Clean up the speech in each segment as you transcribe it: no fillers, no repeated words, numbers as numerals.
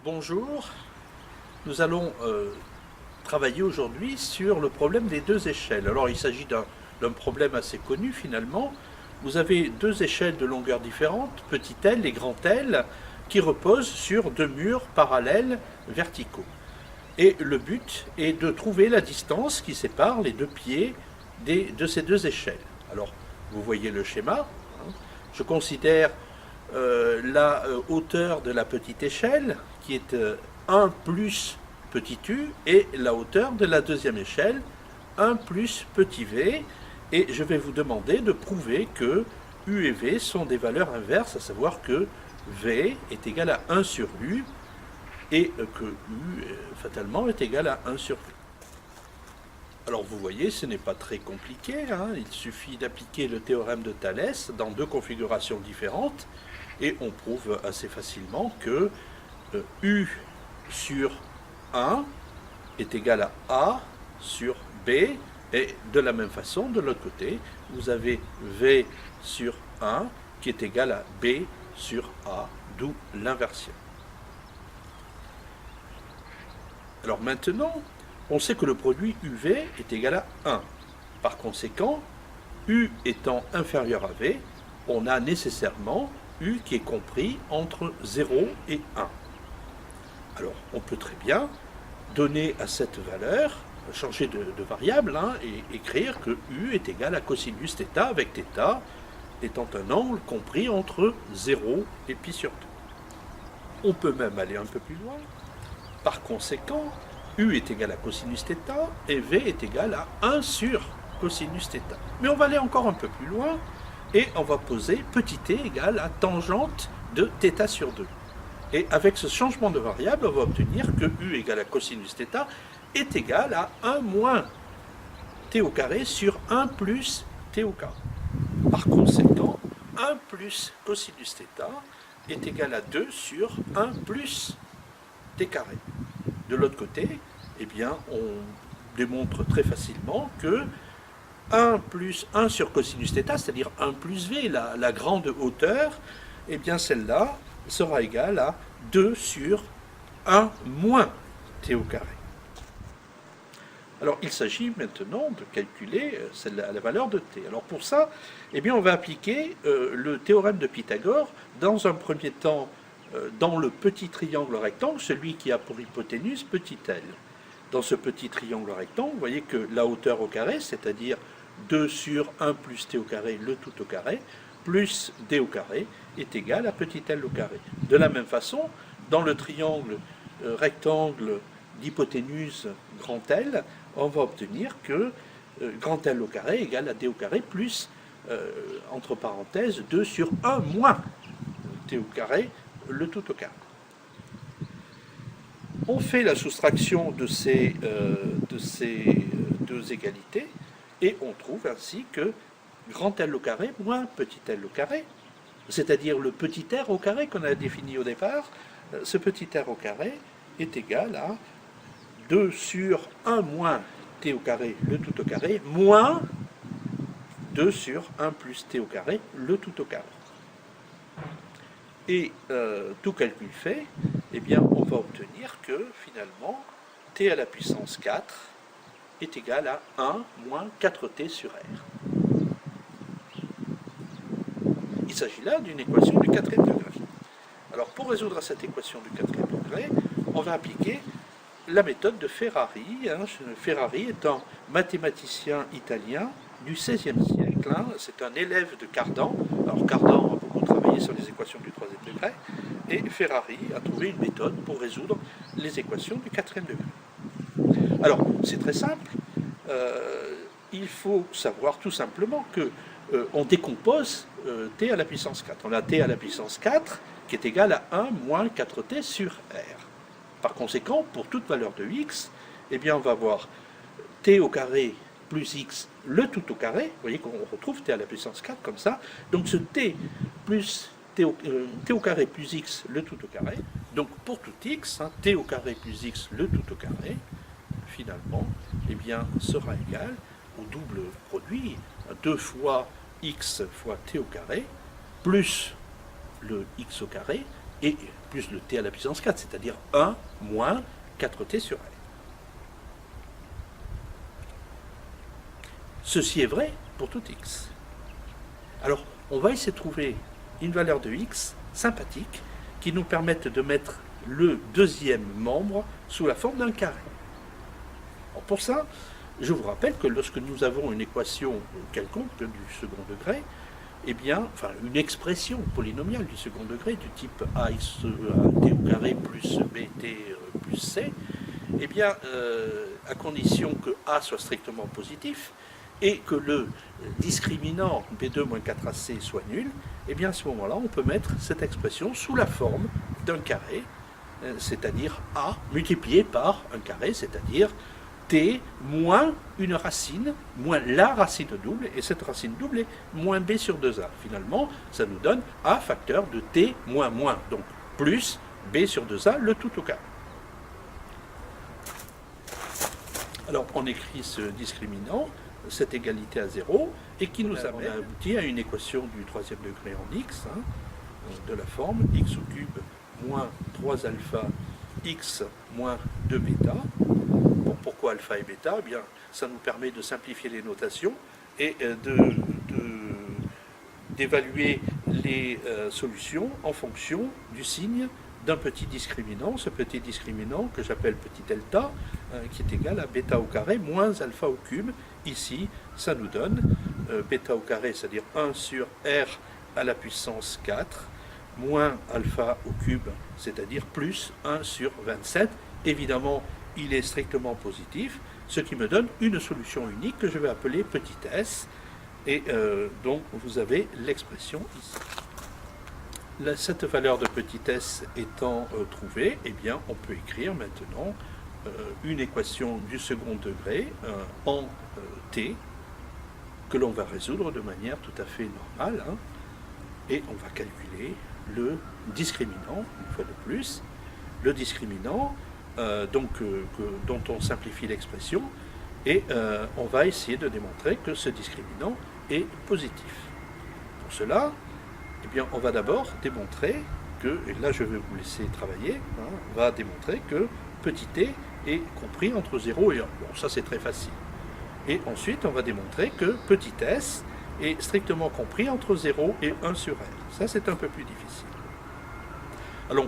Bonjour, nous allons travailler aujourd'hui sur le problème des deux échelles. Alors il s'agit d'un problème assez connu finalement. Vous avez deux échelles de longueur différente, petit L et grand L, qui reposent sur deux murs parallèles verticaux. Et le but est de trouver la distance qui sépare les deux pieds de ces deux échelles. Alors vous voyez le schéma. Je considère la hauteur de la petite échelle qui est 1 plus petit u et la hauteur de la deuxième échelle 1 plus petit v, et je vais vous demander de prouver que u et v sont des valeurs inverses, à savoir que v est égal à 1 sur u et que u fatalement est égal à 1 sur v. Alors vous voyez, ce n'est pas très compliqué, il suffit d'appliquer le théorème de Thalès dans deux configurations différentes et on prouve assez facilement que u sur 1 est égal à a sur b, et de la même façon, de l'autre côté, vous avez v sur 1 qui est égal à b sur a, d'où l'inversion. Alors maintenant, on sait que le produit UV est égal à 1. Par conséquent, U étant inférieur à V, on a nécessairement U qui est compris entre 0 et 1. Alors, on peut très bien donner à cette valeur, changer de variable, et écrire que U est égal à cosinus θ, avec θ étant un angle compris entre 0 et pi sur 2. On peut même aller un peu plus loin. Par conséquent, U est égal à cosinus θ et V est égal à 1 sur cosinus θ. Mais on va aller encore un peu plus loin et on va poser petit t égale à tangente de θ sur 2. Et avec ce changement de variable, on va obtenir que U égale à cosinus θ est égal à 1 moins t au carré sur 1 plus t au carré. Par conséquent, 1 plus cosinus θ est égal à 2 sur 1 plus t carré. De l'autre côté, eh bien, on démontre très facilement que 1 plus 1 sur cosinus θ, c'est-à-dire 1 plus v, la grande hauteur, eh bien celle-là sera égale à 2 sur 1 moins t au carré. Alors il s'agit maintenant de calculer la valeur de t. Alors pour ça, eh bien, on va appliquer le théorème de Pythagore dans un premier temps dans le petit triangle rectangle, celui qui a pour hypoténuse petit l. Dans ce petit triangle rectangle, vous voyez que la hauteur au carré, c'est-à-dire 2 sur 1 plus t au carré, le tout au carré, plus d au carré, est égal à petit l au carré. De la même façon, dans le triangle rectangle d'hypoténuse grand L, on va obtenir que grand L au carré égale à d au carré plus, entre parenthèses, 2 sur 1 moins t au carré, le tout au carré. On fait la soustraction de ces deux égalités et on trouve ainsi que grand L au carré moins petit l au carré, c'est-à-dire le petit r au carré qu'on a défini au départ, ce petit r au carré est égal à 2 sur 1 moins t au carré, le tout au carré, moins 2 sur 1 plus t au carré, le tout au carré. Et tout calcul fait, eh bien, on va obtenir que finalement t à la puissance 4 est égal à 1 moins 4t sur r. Il s'agit là d'une équation du quatrième degré. Alors pour résoudre cette équation du quatrième degré, on va appliquer la méthode de Ferrari. Ferrari est un mathématicien italien du XVIe siècle. C'est un élève de Cardan. Alors Cardan a beaucoup travaillé sur les équations du troisième degré, et Ferrari a trouvé une méthode pour résoudre les équations du quatrième degré. Alors, c'est très simple. Il faut savoir tout simplement que on décompose t à la puissance 4. On a t à la puissance 4 qui est égal à 1 moins 4t sur r. Par conséquent, pour toute valeur de x, eh bien, on va avoir t au carré plus x, le tout au carré. Vous voyez qu'on retrouve t à la puissance 4 comme ça. Donc ce t plus t au carré plus x, le tout au carré. Donc pour tout x, t au carré plus x, le tout au carré, finalement, eh bien, sera égal au double produit, 2 fois x fois t au carré, plus le x au carré, et plus le t à la puissance 4, c'est-à-dire 1 moins 4t sur r. Ceci est vrai pour tout x. Alors, on va essayer de trouver une valeur de x sympathique qui nous permette de mettre le deuxième membre sous la forme d'un carré. Alors pour ça, je vous rappelle que lorsque nous avons une équation quelconque du second degré, eh bien, enfin une expression polynomiale du second degré du type ax t au carré plus bt plus c, eh bien, à condition que a soit strictement positif et que le discriminant b2 moins 4ac soit nul, eh bien à ce moment-là, on peut mettre cette expression sous la forme d'un carré, c'est-à-dire a multiplié par un carré, c'est-à-dire t moins une racine, moins la racine double, et cette racine double est moins b sur 2a. Finalement, ça nous donne a facteur de t moins moins, donc plus b sur 2a, le tout au carré. Alors, on écrit ce discriminant, cette égalité à 0, et qui nous amène à aboutir à une équation du troisième degré en x, de la forme x au cube moins 3 alpha x moins 2 bêta. Bon, pourquoi alpha et bêta? Eh bien, ça nous permet de simplifier les notations et d'évaluer les solutions en fonction du signe d'un petit discriminant, ce petit discriminant que j'appelle petit delta, qui est égal à bêta au carré moins alpha au cube. Ici, ça nous donne bêta au carré, c'est-à-dire 1 sur r à la puissance 4, moins alpha au cube, c'est-à-dire plus 1 sur 27. Évidemment, il est strictement positif, ce qui me donne une solution unique que je vais appeler petit s, et donc vous avez l'expression ici. Cette valeur de petit s étant trouvée, eh bien, on peut écrire maintenant une équation du second degré en t, que l'on va résoudre de manière tout à fait normale, et on va calculer le discriminant, une fois de plus, le discriminant dont on simplifie l'expression, et on va essayer de démontrer que ce discriminant est positif. Pour cela, eh bien, on va d'abord démontrer que, et là je vais vous laisser travailler, on va démontrer que petit t est compris entre 0 et 1. Bon, ça c'est très facile. Et ensuite, on va démontrer que petit s est strictement compris entre 0 et 1 sur r. Ça c'est un peu plus difficile. Alors,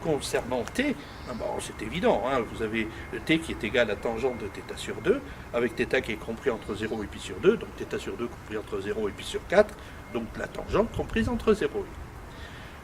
concernant t, bon, c'est évident, vous avez le t qui est égal à tangente de θ sur 2, avec θ qui est compris entre 0 et pi sur 2, donc θ sur 2 compris entre 0 et pi sur 4, donc la tangente comprise entre 0 et 1.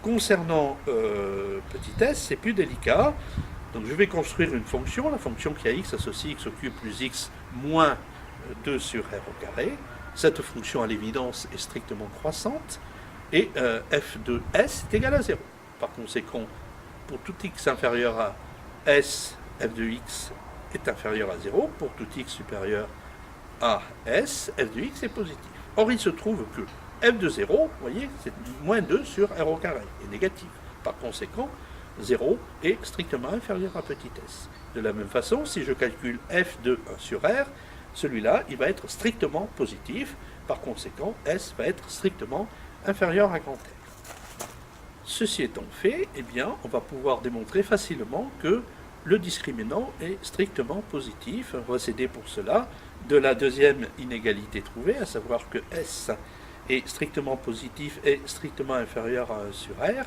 Concernant petit s, c'est plus délicat. Donc je vais construire une fonction, la fonction qui a x associe x au cube plus x moins 2 sur r au carré. Cette fonction, à l'évidence, est strictement croissante, et f de s est égal à 0. Par conséquent, pour tout x inférieur à s, f de x est inférieur à 0. Pour tout x supérieur à s, f de x est positif. Or, il se trouve que f de 0, vous voyez, c'est moins 2 sur r au carré, est négatif. Par conséquent, 0 est strictement inférieur à petit s. De la même façon, si je calcule f de 1 sur r, celui-là, il va être strictement positif. Par conséquent, s va être strictement inférieur à grand R. Ceci étant fait, eh bien, on va pouvoir démontrer facilement que le discriminant est strictement positif. On va s'aider pour cela de la deuxième inégalité trouvée, à savoir que s est strictement positif et strictement inférieur à 1 sur r,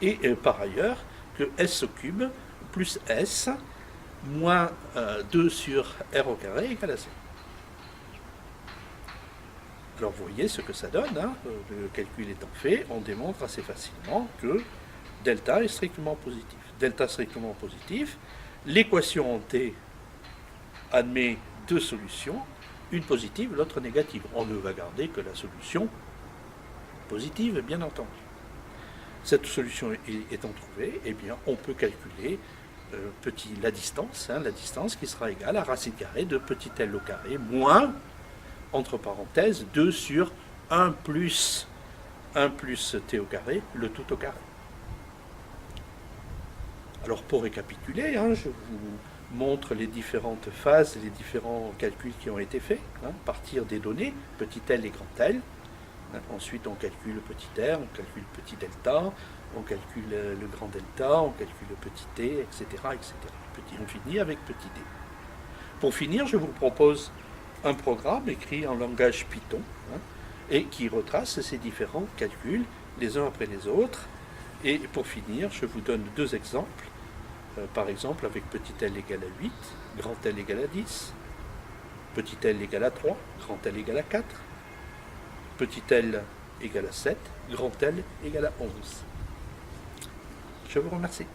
et par ailleurs que s au cube plus s moins 2 sur r au carré égale à 0. Alors vous voyez ce que ça donne, le calcul étant fait, on démontre assez facilement que delta est strictement positif. Delta strictement positif, l'équation en t admet deux solutions, une positive, l'autre négative. On ne va garder que la solution positive, bien entendu. Cette solution étant trouvée, eh bien, on peut calculer la distance qui sera égale à racine carrée de petit l au carré moins, entre parenthèses, 2 sur 1 plus t au carré, le tout au carré. Alors pour récapituler, je vous montre les différentes phases, les différents calculs qui ont été faits, à partir des données, petit l et grand L. Ensuite, on calcule le petit r, on calcule le petit delta, on calcule le grand delta, on calcule le petit t, etc. etc. On finit avec petit d. Pour finir, je vous propose un programme écrit en langage Python et qui retrace ces différents calculs les uns après les autres. Et pour finir, je vous donne deux exemples. Par exemple, avec petit l égale à 8, grand L égale à 10, petit l égale à 3, grand L égale à 4, petit l égale à 7, grand L égale à 11. Je vous remercie.